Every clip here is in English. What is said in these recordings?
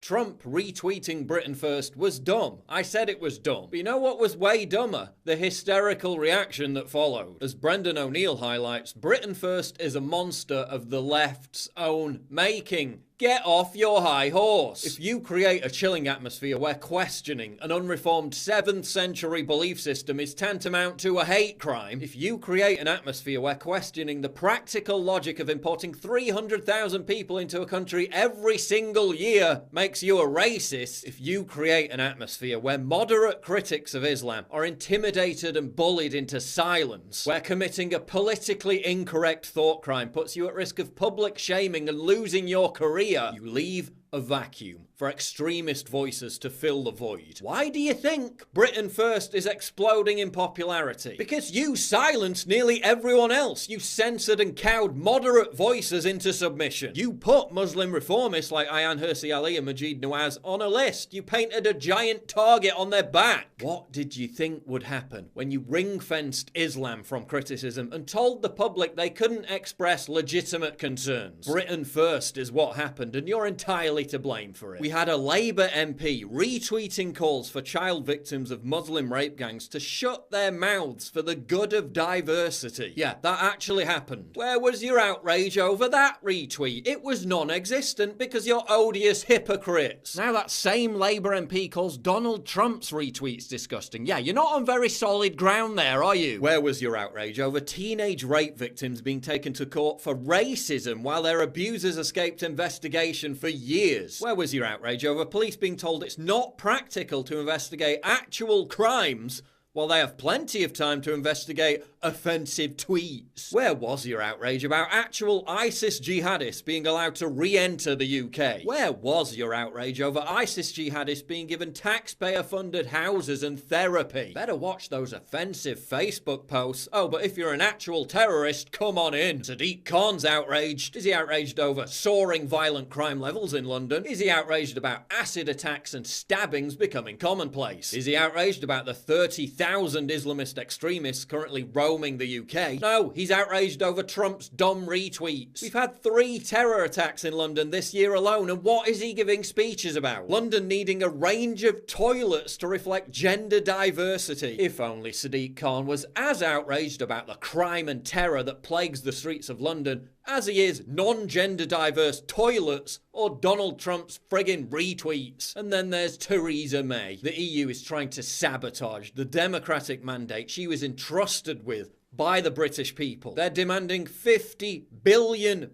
Trump retweeting Britain First was dumb. I said it was dumb. But you know what was way dumber? The hysterical reaction that followed. As Brendan O'Neill highlights, Britain First is a monster of the left's own making. Get off your high horse. If you create a chilling atmosphere where questioning an unreformed 7th century belief system is tantamount to a hate crime, if you create an atmosphere where questioning the practical logic of importing 300,000 people into a country every single year makes you a racist, if you create an atmosphere where moderate critics of Islam are intimidated and bullied into silence, where committing a politically incorrect thought crime puts you at risk of public shaming and losing your career, you leave a vacuum for extremist voices to fill the void. Why do you think Britain First is exploding in popularity? Because you silenced nearly everyone else. You censored and cowed moderate voices into submission. You put Muslim reformists like Ayaan Hirsi Ali and Majeed Nawaz on a list. You painted a giant target on their back. What did you think would happen when you ring-fenced Islam from criticism and told the public they couldn't express legitimate concerns? Britain First is what happened, and you're entirely to blame for it. We had a Labour MP retweeting calls for child victims of Muslim rape gangs to shut their mouths for the good of diversity. Yeah, that actually happened. Where was your outrage over that retweet? It was non-existent because you're odious hypocrites. Now that same Labour MP calls Donald Trump's retweets disgusting. Yeah, you're not on very solid ground there, are you? Where was your outrage over teenage rape victims being taken to court for racism while their abusers escaped investigation for years? Where was your outrage over police being told it's not practical to investigate actual crimes while they have plenty of time to investigate offensive tweets? Where was your outrage about actual ISIS jihadists being allowed to re-enter the UK? Where was your outrage over ISIS jihadists being given taxpayer-funded houses and therapy? Better watch those offensive Facebook posts. Oh, but if you're an actual terrorist, come on in. Sadiq Khan's outraged. Is he outraged over soaring violent crime levels in London? Is he outraged about acid attacks and stabbings becoming commonplace? Is he outraged about the 30,000 Islamist extremists currently roaming the UK? No, he's outraged over Trump's dumb retweets. We've had 3 terror attacks in London this year alone, and what is he giving speeches about? London needing a range of toilets to reflect gender diversity. If only Sadiq Khan was as outraged about the crime and terror that plagues the streets of London as he is non-gender diverse toilets or Donald Trump's friggin' retweets. And then there's Theresa May. The EU is trying to sabotage the democratic mandate she was entrusted with by the British people. They're demanding £50 billion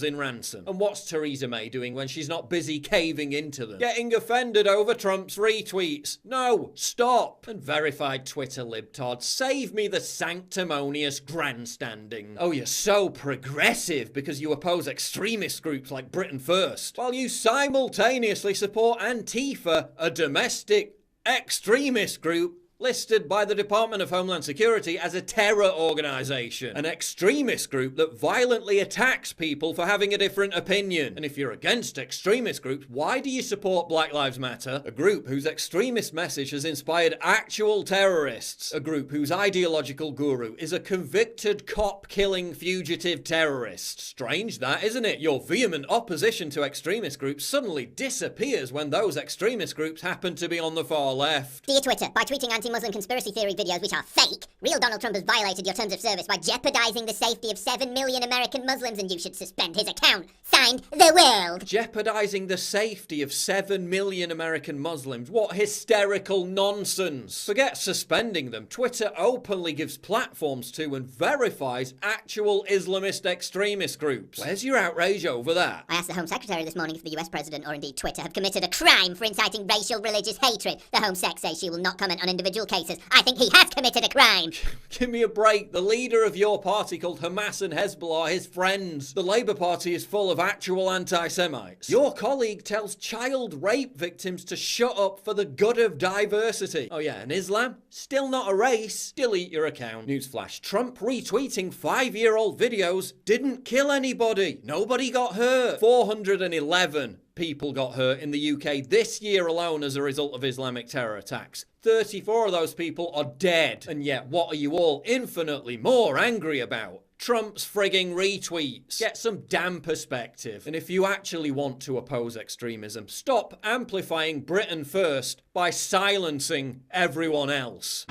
in ransom. And what's Theresa May doing when she's not busy caving into them? Getting offended over Trump's retweets. No, stop. And verified Twitter libtards, save me the sanctimonious grandstanding. Oh, you're so progressive because you oppose extremist groups like Britain First, while you simultaneously support Antifa, a domestic extremist group listed by the Department of Homeland Security as a terror organization, an extremist group that violently attacks people for having a different opinion. And if you're against extremist groups, why do you support Black Lives Matter, a group whose extremist message has inspired actual terrorists, a group whose ideological guru is a convicted cop-killing fugitive terrorist? Strange that, isn't it? Your vehement opposition to extremist groups suddenly disappears when those extremist groups happen to be on the far left. Dear Twitter, by tweeting anti-Muslim conspiracy theory videos which are fake, real Donald Trump has violated your terms of service by jeopardizing the safety of 7 million American Muslims, and you should suspend his account. Signed, The World. Jeopardizing the safety of 7 million American Muslims? What hysterical nonsense. Forget suspending them. Twitter openly gives platforms to and verifies actual Islamist extremist groups. Where's your outrage over that? I asked the Home Secretary this morning if the US President, or indeed Twitter, have committed a crime for inciting racial religious hatred. The Home Sec says she will not comment on individual cases. I think he has committed a crime. Give me a break. The leader of your party called Hamas and Hezbollah his friends. The Labour Party is full of actual anti-Semites. Your colleague tells child rape victims to shut up for the good of diversity. Oh yeah, and Islam? Still not a race. Delete your account. Newsflash. Trump retweeting 5-year-old videos didn't kill anybody. Nobody got hurt. 411 people got hurt in the UK this year alone as a result of Islamic terror attacks. 34 of those people are dead. And yet, what are you all infinitely more angry about? Trump's frigging retweets. Get some damn perspective. And if you actually want to oppose extremism, stop amplifying Britain first by silencing everyone else.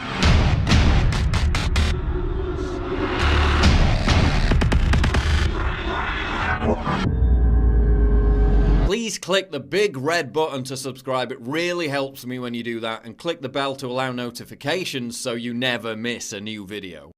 Please click the big red button to subscribe. It really helps me when you do that. And click the bell to allow notifications so you never miss a new video.